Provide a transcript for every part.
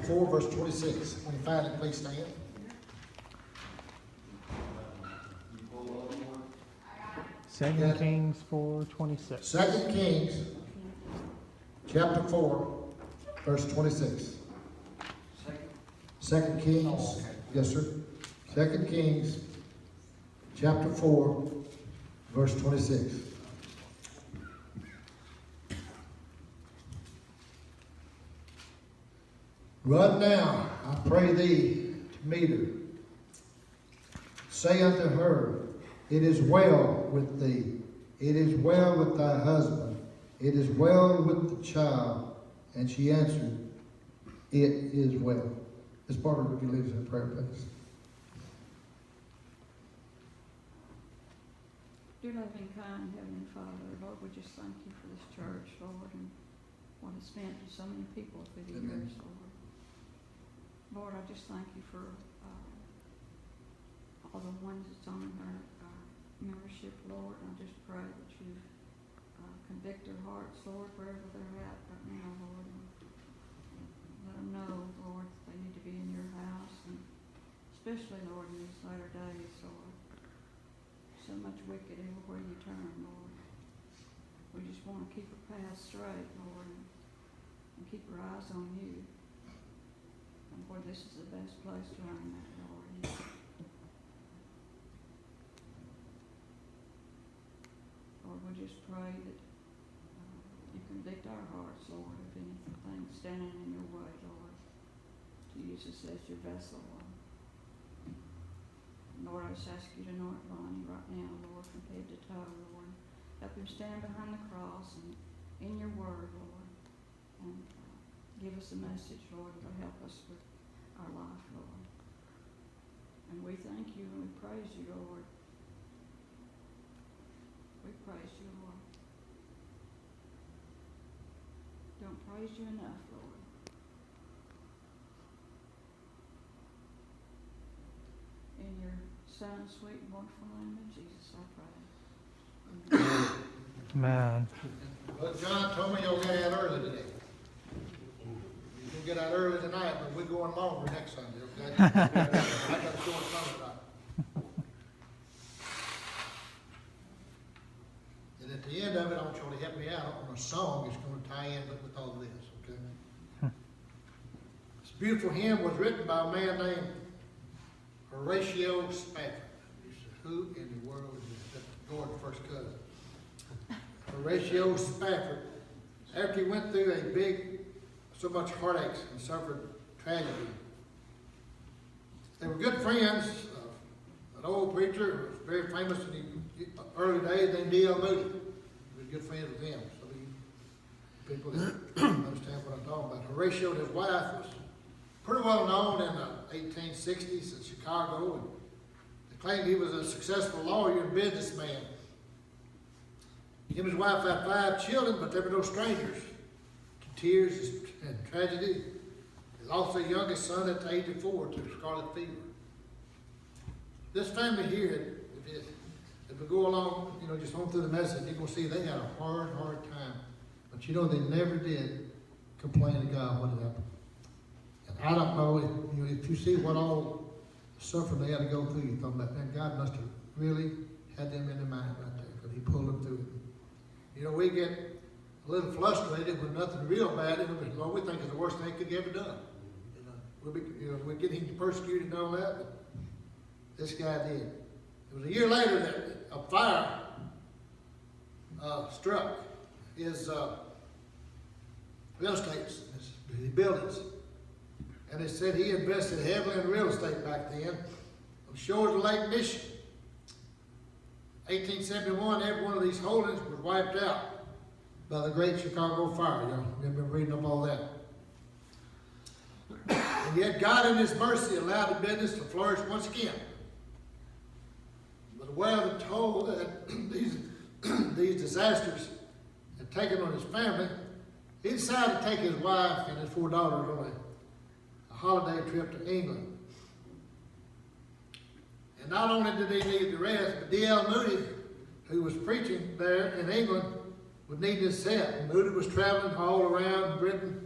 4, verse 26. When you find it, please stand. Second Kings 4:26. 2 Kings, chapter 4, verse 26. 2 Kings, yes sir. 2 Kings, chapter 4, verse 26. Run now, I pray thee, to meet her. Say unto her, it is well with thee. It is well with thy husband. It is well with the child. And she answered, it is well. Miss Barbara, would you lead us in prayer, please? Dear loving, kind Heavenly Father, Lord, we just thank you for this church, Lord, and what it's meant to so many people through the years, Lord. Lord, I just thank you for all the ones that's on our membership, Lord. And I just pray that you convict their hearts, Lord, wherever they're at right now, Lord. And let them know, Lord, that they need to be in your house, and especially, Lord, in these latter days, Lord. So much wicked everywhere you turn, Lord. We just want to keep our path straight, Lord, and keep our eyes on you. And Lord, this is the best place to learn that, Lord. Lord, we just pray that you convict our hearts, Lord, of anything standing in your way, Lord, to use us as your vessel, Lord. Lord, I just ask you to anoint Ronnie right now, Lord, from head to toe, Lord. Help him stand behind the cross and in your word, Lord. And give us a message, Lord, that will help us with our life, Lord. And we thank you and we praise you, Lord. We praise you, Lord. Don't praise you enough, Lord. In your Son, sweet and wonderful name of Jesus, I pray. Man. Well, John told me you'll get out early today. You'll get out early tonight, but we're going longer next Sunday, okay? I got to go on Sunday tonight. And at the end of it, I want you to help me out on a song that's going to tie in with all of this, okay? This beautiful hymn was written by a man named Horatio Spafford. He said, who in the world is that? Gordon's first cousin. Horatio Spafford, after he went through so much heartaches and suffered tragedy. They were good friends. An old preacher who was very famous in the early days named D.L. Moody. He was good friends with him. So people that understand what I'm talking about. Horatio, his wife, was pretty well known in the 1860s in Chicago, and they claimed he was a successful lawyer and businessman. Him and his wife had 5 children, but they were no strangers to tears and tragedy. He lost their youngest son at the age of 4 to scarlet fever. This family here, if we go along, just on through the message, you're going to see they had a hard time. But they never did complain to God what had happened. I don't know if you see what all the suffering they had to go through, you thought about, man, God must have really had them in their mind right there, because he pulled them through it. We get a little frustrated when nothing real bad, what we think is the worst thing could ever done. We're getting persecuted and all that, but this guy did. It was a year later that a fire struck his real estate, his buildings. And they said he invested heavily in real estate back then on the shores of Lake Michigan. 1871, every one of these holdings was wiped out by the Great Chicago Fire. You've been reading up all that. And yet God in his mercy allowed the business to flourish once again. But aware of the toll that these disasters had taken on his family, he decided to take his wife and his 4 daughters on a holiday trip to England. And not only did he need the rest, but D.L. Moody, who was preaching there in England, would need his help. Moody was traveling all around Britain,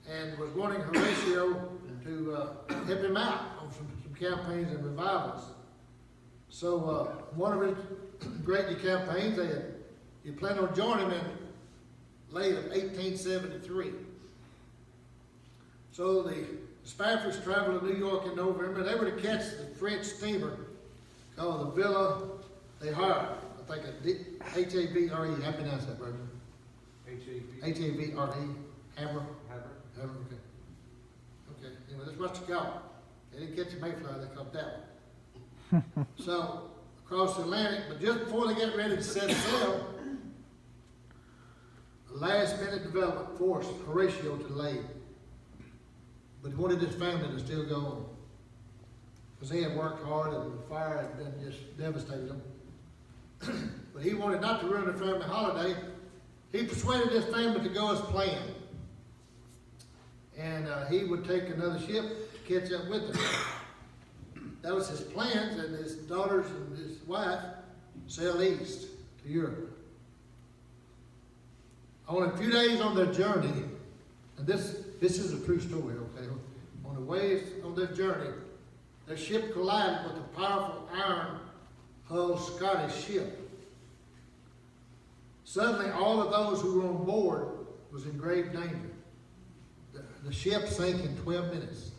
and and was wanting Horatio to help him out on some campaigns and revivals. So one of his great campaigns, he planned on joining him in late of 1873. So the Spaffords traveled to New York in November. They were to catch the French steamer called the Villa de Havre. I think H-A-V-R-E. How do you pronounce that, brother? H-A-V-R-E. Hammer. Okay. Okay. Anyway, that's what you call it. They didn't catch the Mayflower, they caught that one. So, across the Atlantic, but just before they get ready to set sail, a last-minute development forced Horatio to delay. But he wanted his family to still go on. Because he had worked hard and the fire had been just devastated them. But he wanted not to ruin the family holiday. He persuaded his family to go as planned. And he would take another ship to catch up with them. That was his plans, and his daughters and his wife sailed east to Europe. Only a few days on their journey, and this is a true story, okay? On the ways on their journey, their ship collided with a powerful iron-hulled Scottish ship. Suddenly, all of those who were on board was in grave danger. The ship sank in 12 minutes.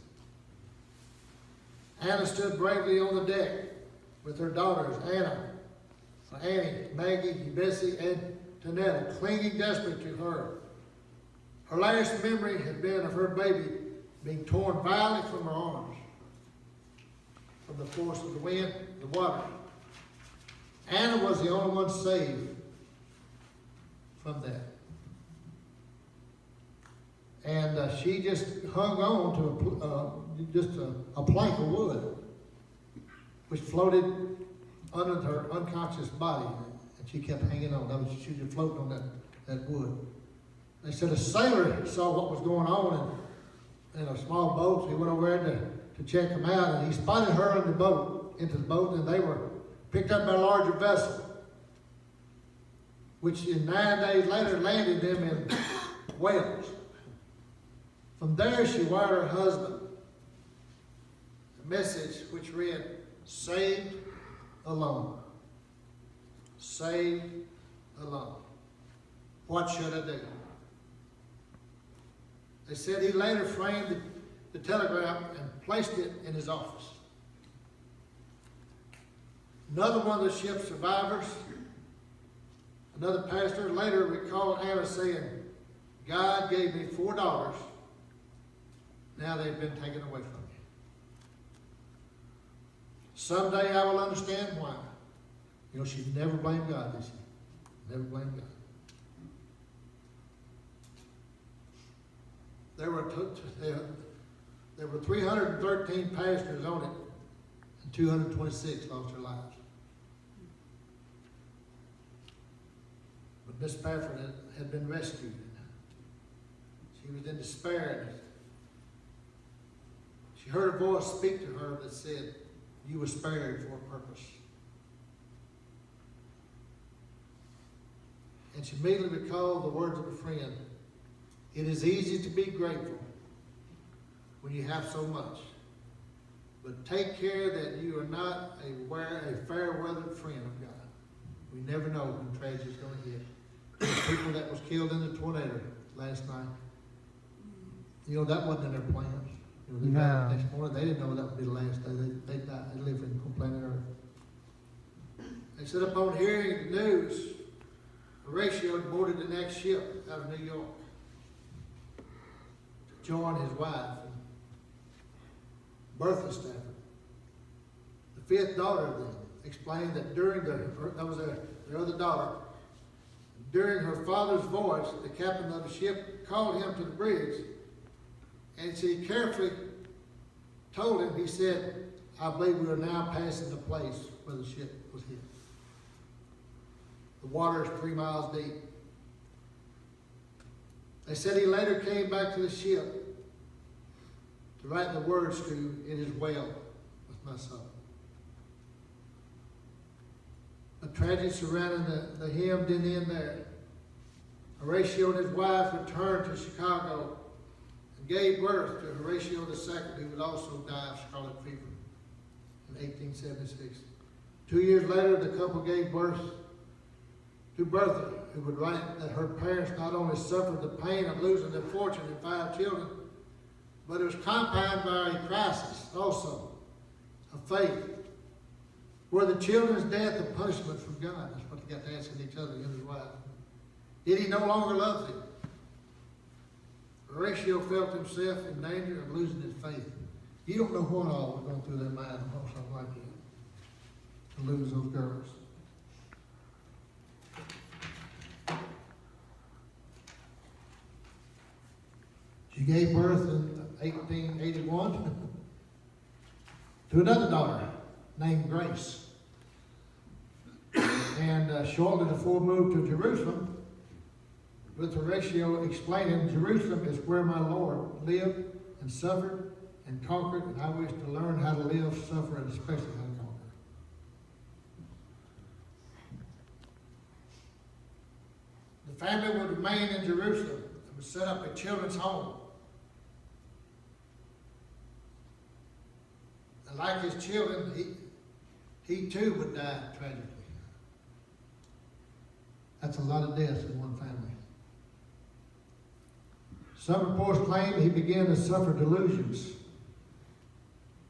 Anna stood bravely on the deck with her daughters, Annie, Maggie, Bessie, and Tanetta, clinging desperately to her. Her last memory had been of her baby being torn violently from her arms from the force of the wind, the water. Anna was the only one saved from that. And she just hung on to a plank of wood, which floated under her unconscious body, and she kept hanging on. She was just floating on that wood. They said a sailor saw what was going on in a small boat. So he went over there to check them out, and he spotted her into the boat, and they were picked up by a larger vessel, which in 9 days later landed them in Wales. From there, she wired her husband a message which read, "Saved alone. Saved alone. What should I do?" They said he later framed the telegram and placed it in his office. Another one of the ship's survivors, another pastor, later recalled Anna saying, "God gave me 4 daughters. Now they've been taken away from me. Someday I will understand why." You know, she never blamed God, did she? Never blamed God. There were 313 passengers on it, and 226 lost their lives. But Miss Spafford had been rescued. She was in despair. She heard a voice speak to her that said, "You were spared for a purpose." And she immediately recalled the words of a friend. It is easy to be grateful when you have so much, but take care that you are not a fair-weathered friend of God. We never know when tragedy is going to hit. The people that was killed in the tornado last night, you know, that wasn't in their plans. You know, they died the next morning. They didn't know that would be the last day. They died. They lived in planet Earth. They said upon hearing the news, Horatio boarded the next ship out of New York to join his wife, Bertha Stafford. The fifth daughter of them explained that that was their other daughter, during her father's voice, the captain of the ship called him to the bridge, and she carefully told him, he said, "I believe we are now passing the place where the ship was hit. The water is 3 miles deep." They said he later came back to the ship to write the words to, "It is well with my soul." A tragedy surrounding the hymn didn't end there. Horatio and his wife returned to Chicago, and and gave birth to Horatio II, who would also die of scarlet fever in 1876. 2 years later, the couple gave birth to Bertha, who would write that her parents not only suffered the pain of losing their fortune and 5 children, but it was compounded by a crisis also of faith, were the children's death a punishment from God? That's what they got to asking each other, him and his wife. Did he no longer love them? Horatio felt himself in danger of losing his faith. You don't know what all was going through their mind or something like that, to lose those girls. She gave birth in 1881 to another daughter named Grace. And shortly before moved to Jerusalem, with Horatio explaining, Jerusalem is where my Lord lived and suffered and conquered, and I wish to learn how to live, suffer, and especially how to conquer. The family would remain in Jerusalem and would set up a children's home. And like his children, he too would die tragically. That's a lot of deaths in one family. Some reports claim he began to suffer delusions,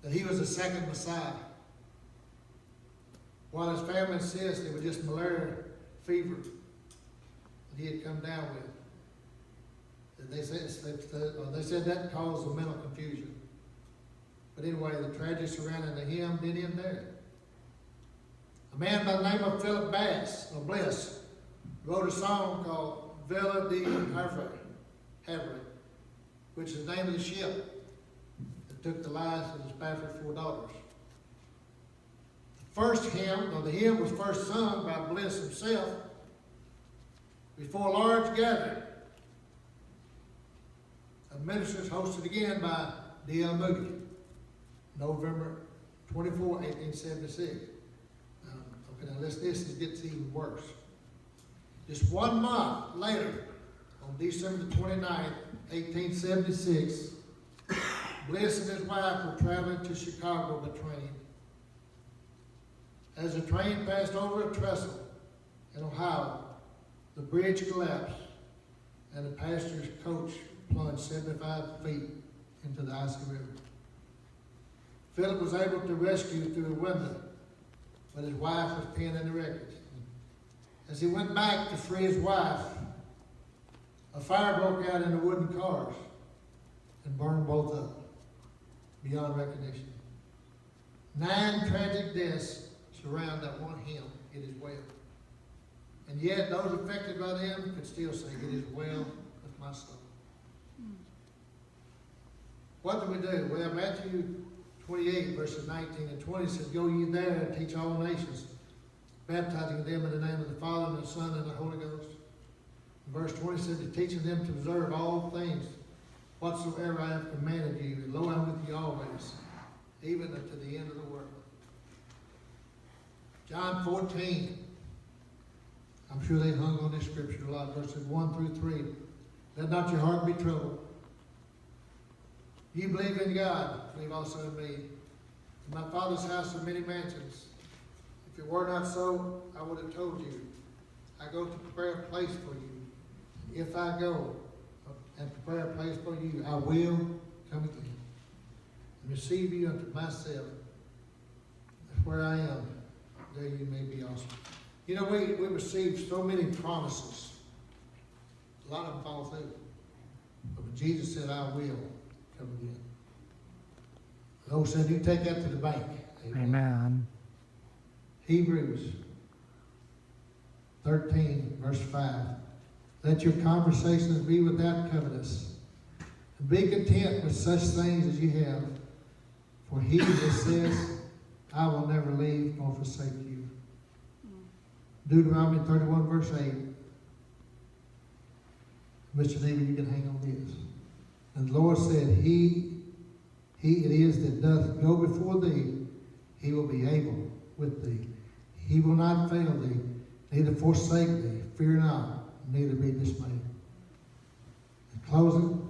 that he was the second Messiah, while his family insists it was just malaria fever that he had come down with. And they said that caused the mental confusion. But anyway, the tragedy surrounding the hymn did end there. A man by the name of Philip Bliss wrote a song called Villa de Havre, which is the name of the ship that took the lives of the Spafford 4 daughters. The hymn was first sung by Bliss himself before a large gathering of ministers, hosted again by D.L. Moody, November 24, 1876. Okay, now this gets even worse. Just 1 month later, on December 29, 1876, Bliss and his wife were traveling to Chicago by train. As the train passed over a trestle in Ohio, the bridge collapsed and the passenger's coach plunged 75 feet into the icy river. Philip was able to rescue through a window, but his wife was pinned in the wreckage. As he went back to free his wife, a fire broke out in the wooden cars and burned both up beyond recognition. 9 tragic deaths surround that one hymn, It Is Well. And yet those affected by them could still say, it is well with my soul. What do we do? Well, Matthew 28, verses 19 and 20 says, Go ye there and teach all nations, baptizing them in the name of the Father and the Son and the Holy Ghost. And verse 20 says, teaching them to observe all things whatsoever I have commanded you, and lo, I'm with you always, even unto the end of the world. John 14. I'm sure they hung on this scripture a lot, verses 1 through 3. Let not your heart be troubled. You believe in God, believe also in me. In my Father's house are many mansions. If it were not so, I would have told you. I go to prepare a place for you. If I go and prepare a place for you, I will come again and receive you unto myself. Where I am, there you may be also. You know, we receive so many promises. A lot of them fall through. But when Jesus said, I will come again. The Lord said, you take that to the bank. Amen. Hebrews 13, verse 5. Let your conversations be without covetousness. And be content with such things as you have. For he that says, I will never leave nor forsake you. Deuteronomy 31, verse 8. Mr. David, you can hang on this. And the Lord said, He it is that doth go before thee, he will be able with thee. He will not fail thee, neither forsake thee. Fear not, neither be dismayed. In closing,